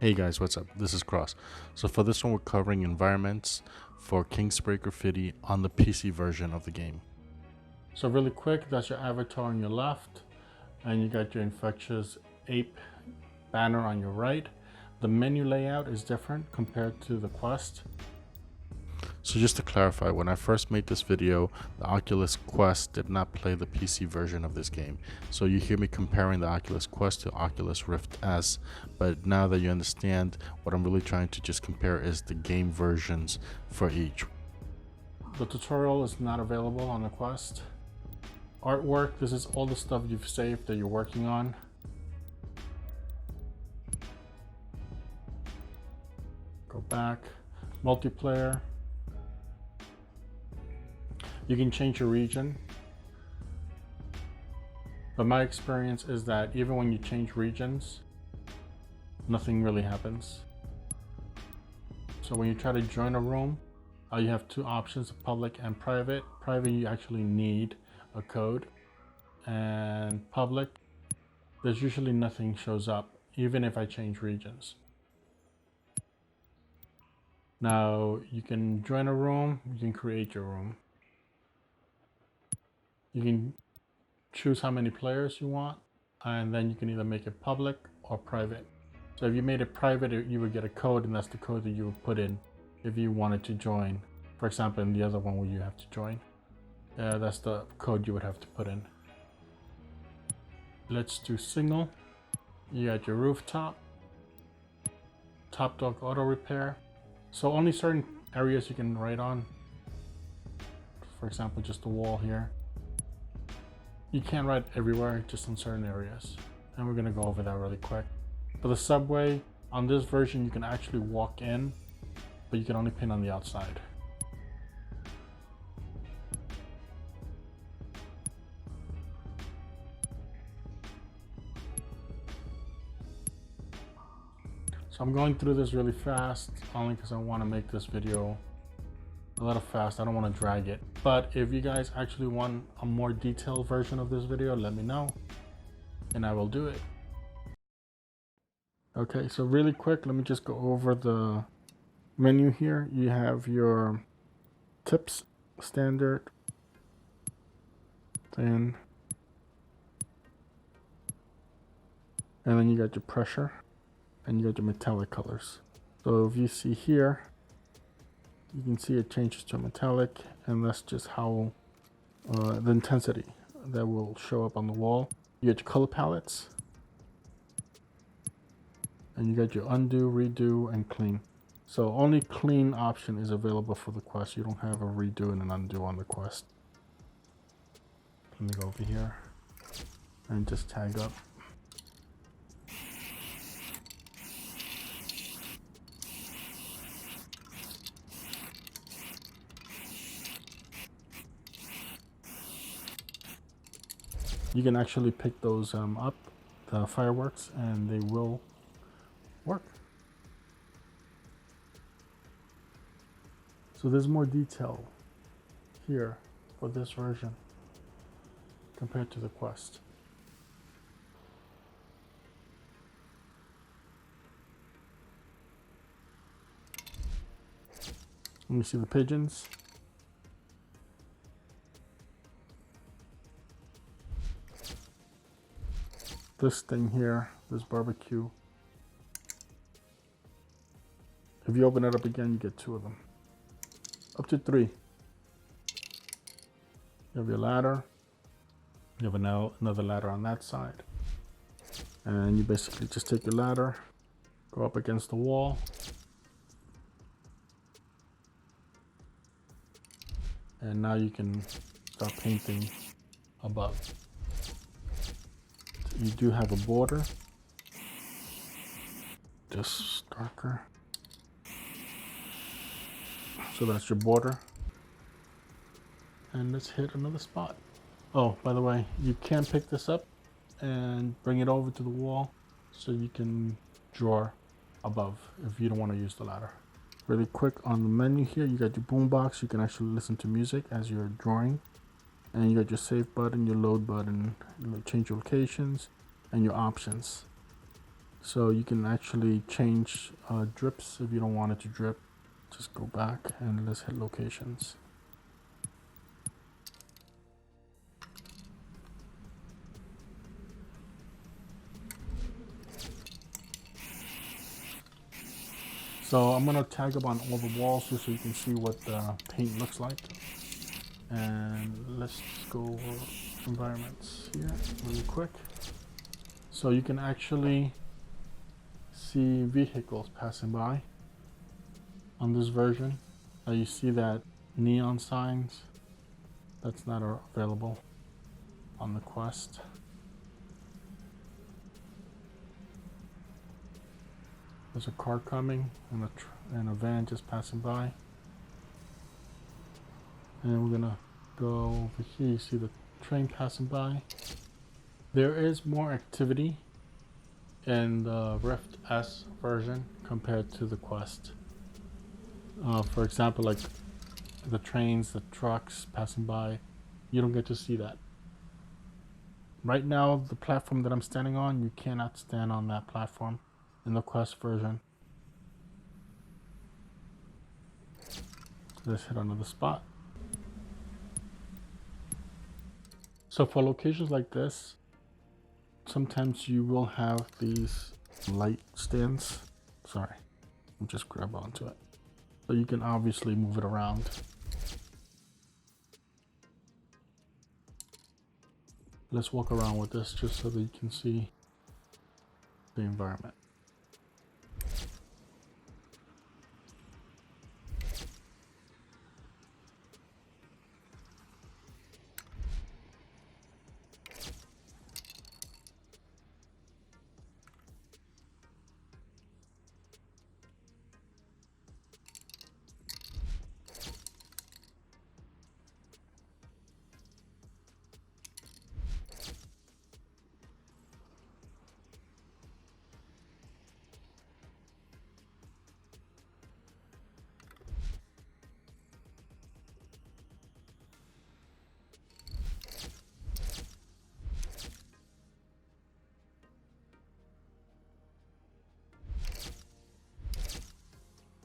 Hey guys, what's up? This is Cross. So for this one, we're covering environments for Kingspray Graffiti on the PC version of the game. So really quick, that's your avatar on your left, and you got your infectious ape banner on your right. The menu layout is different compared to the Quest. So just to clarify, when I first made this video, the Oculus Quest did not play the PC version of this game. So you hear me comparing the Oculus Quest to Oculus Rift S, but now that you understand, what I'm really trying to just compare is the game versions for each. The tutorial is not available on the Quest. Artwork, this is all the stuff you've saved that you're working on. Go back, multiplayer. You can change your region, but my experience is that even when you change regions, nothing really happens. So when you try to join a room, you have two options, public and private. Private, you actually need a code, and public, there's usually nothing shows up, even if I change regions. Now, you can join a room, you can create your room. You can choose how many players you want, and then you can either make it public or private. So if you made it private, you would get a code, and that's the code that you would put in if you wanted to join. For example, in the other one where you have to join, that's the code you would have to put in. Let's do single. You got your rooftop, top dog auto repair. So only certain areas you can write on. For example, just the wall here. You can't write everywhere, just in certain areas. And we're gonna go over that really quick. For the subway, on this version, you can actually walk in, but you can only pin on the outside. So I'm going through this really fast, only because I wanna make this video a little fast. I don't want to drag it, but if you guys actually want a more detailed version of this video, let me know and I will do it. Okay, so really quick, let me just go over the menu here. You have your tips, standard, thin, and then you got your pressure, and you got your metallic colors. So if you see here, you can see it changes to metallic, and that's just how the intensity that will show up on the wall. You got your color palettes, and you got your undo, redo, and clean. So only clean option is available for the Quest. You don't have a redo and an undo on the Quest. Let me go over here and just tag up. You can actually pick those up, the fireworks, and they will work. So there's more detail here for this version compared to the Quest. Let me see the pigeons. This thing here, this barbecue. If you open it up again, you get two of them. Up to three. You have your ladder. You have another ladder on that side. And you basically just take your ladder, go up against the wall. And now you can start painting above. You do have a border, just darker. So that's your border. And let's hit another spot. Oh, by the way, you can pick this up and bring it over to the wall so you can draw above if you don't want to use the ladder. Really quick on the menu here, you got your boombox. You can actually listen to music as you're drawing. And you got your save button, your load button, change your locations, and your options. So you can actually change drips if you don't want it to drip. Just go back and let's hit locations. So I'm gonna tag up on all the walls just so you can see what the paint looks like. And let's just go over environments here really quick. So you can actually see vehicles passing by on this version. You see that neon signs, that's not available on the Quest. There's a car coming and a van just passing by. And we're gonna go over here. You see the train passing by. There is more activity in the Rift S version compared to the Quest. For example, like the trains, the trucks passing by, you don't get to see that. Right now, the platform that I'm standing on, you cannot stand on that platform in the Quest version. Let's hit another spot. So for locations like this, sometimes you will have these light stands. Sorry, I'm just grab onto it. So you can obviously move it around. Let's walk around with this just so that you can see the environment.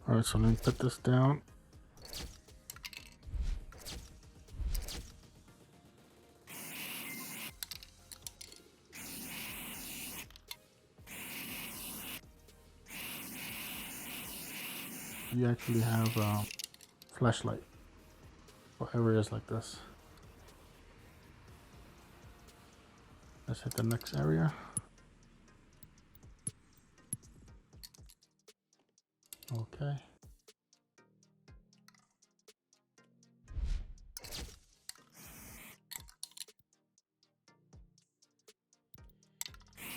All right, so let me put this down. You actually have a flashlight for areas like this. Let's hit the next area. Okay.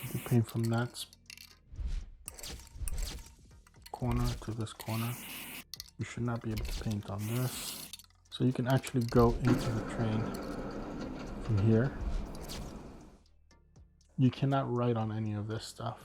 You can paint from that corner to this corner. You should not be able to paint on this. So you can actually go into the train from here. You cannot write on any of this stuff.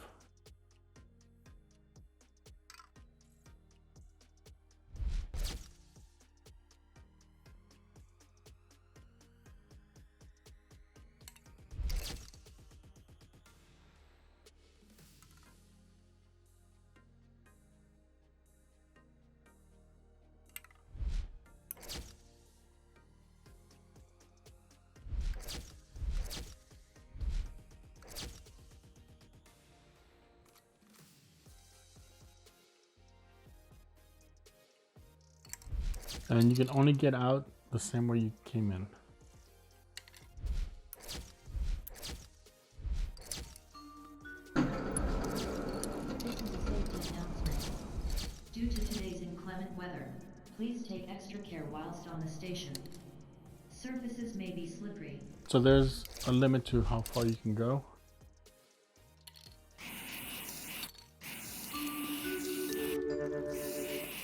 And you can only get out the same way you came in. This is a safety announcement. Due to today's inclement weather, please take extra care whilst on the station. Surfaces may be slippery. So there's a limit to how far you can go.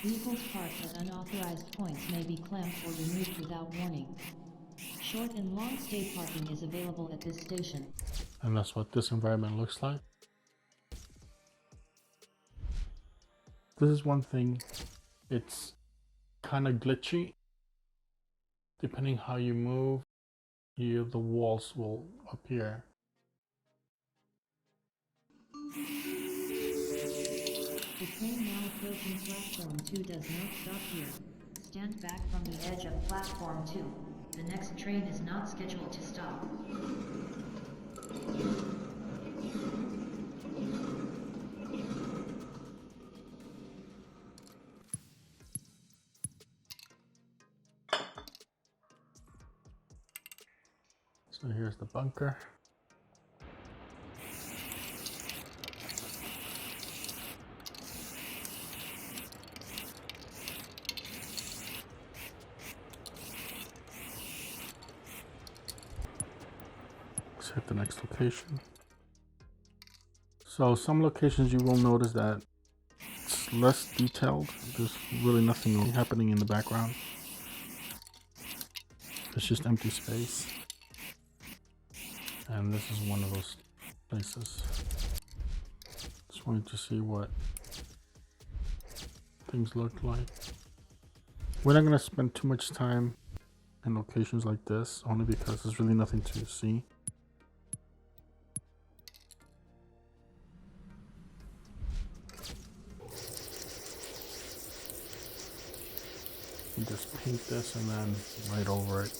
Vehicles parked at unauthorized points may be clamped or removed without warning. Short and long stay parking is available at this station. And that's what this environment looks like. This is one thing, it's kind of glitchy. Depending how you move, the walls will appear. The train now approaching platform 2 does not stop here. Stand back from the edge of platform 2. The next train is not scheduled to stop. So here's the bunker. Let's hit the next location. So some locations you will notice that it's less detailed. There's really nothing happening in the background. It's just empty space. And this is one of those places. Just wanted to see what things look like. We're not going to spend too much time in locations like this, only because there's really nothing to see. You just paint this and then write over it.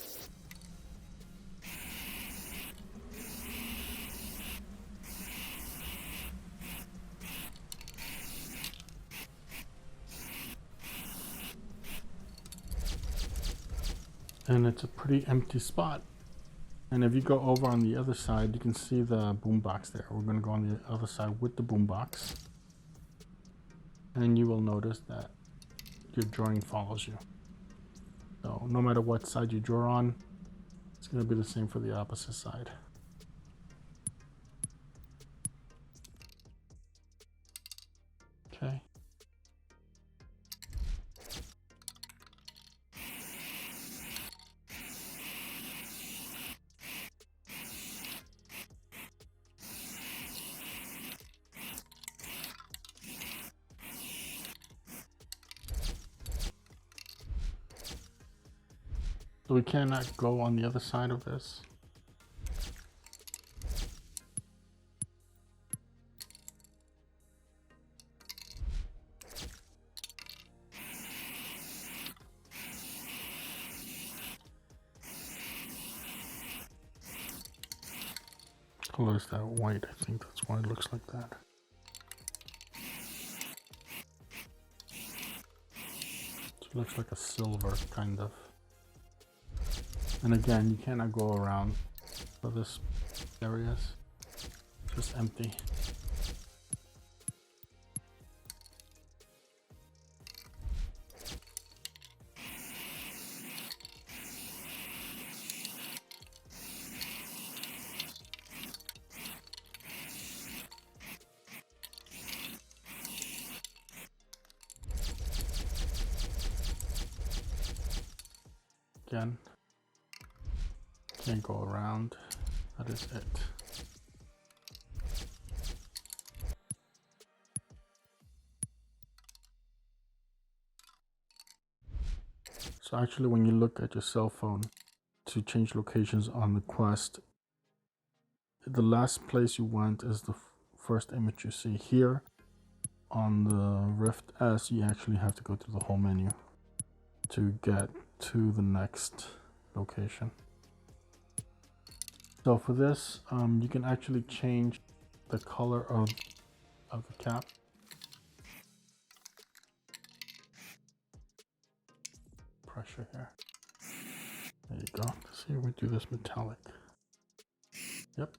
And it's a pretty empty spot. And if you go over on the other side, you can see the boombox there. We're going to go on the other side with the boombox. And you will notice that your drawing follows you. So no matter what side you draw on, it's going to be the same for the opposite side. Okay. So we cannot go on the other side of this. Color is that white, I think that's why it looks like that. So it looks like a silver kind of. And again, you cannot go around for this areas. It's just empty. Again, can't go around. That is it. So actually, when you look at your cell phone to change locations on the Quest, the last place you went is the first image you see. Here on the Rift S, you actually have to go to the home menu to get to the next location. So for this, you can actually change the color of the cap. Pressure here. There you go. See, we do this metallic. Yep.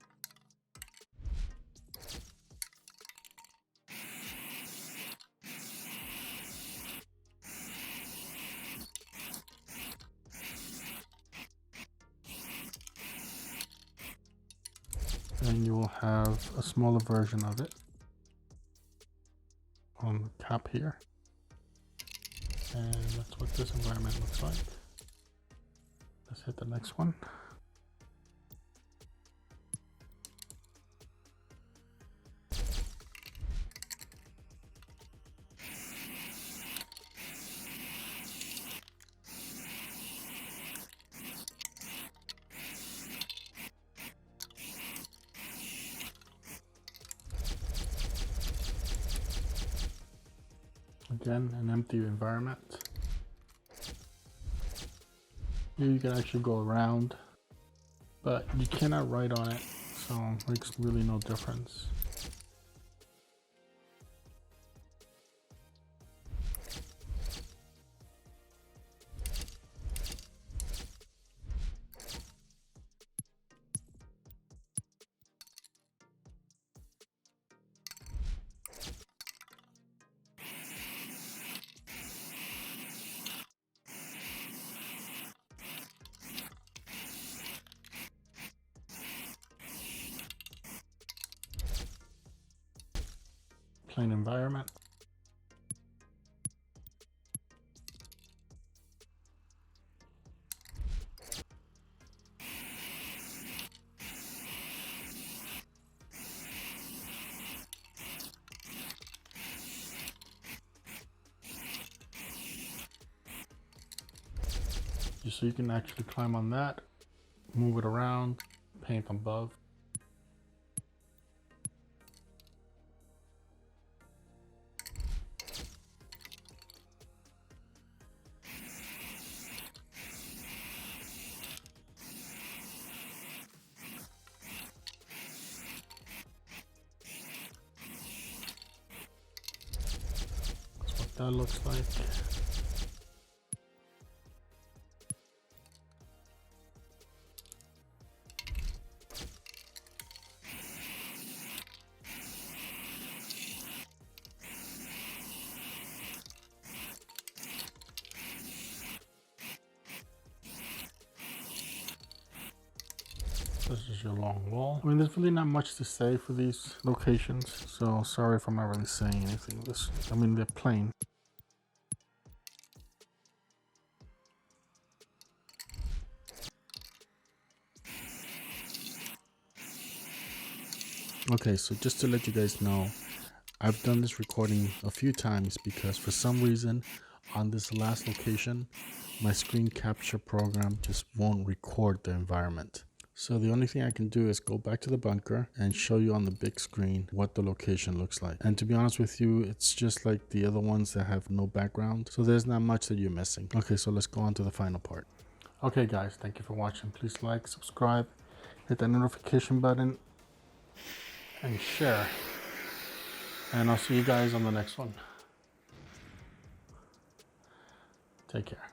And you will have a smaller version of it on the cap here. And that's what this environment looks like. Let's hit the next one. Again, an empty environment. Here you can actually go around, but you cannot write on it, so it makes really no difference. Plain environment. So you can actually climb on that, move it around, paint above. That's what that looks like. This is your long wall. I mean, there's really not much to say for these locations, so sorry if I'm not really saying anything. I mean, they're plain. Okay, so just to let you guys know, I've done this recording a few times because for some reason on this last location, my screen capture program just won't record the environment. So the only thing I can do is go back to the bunker and show you on the big screen what the location looks like. And to be honest with you, it's just like the other ones that have no background. So there's not much that you're missing. Okay, so let's go on to the final part. Okay guys, thank you for watching. Please like, subscribe, hit that notification button, and share. And I'll see you guys on the next one. Take care.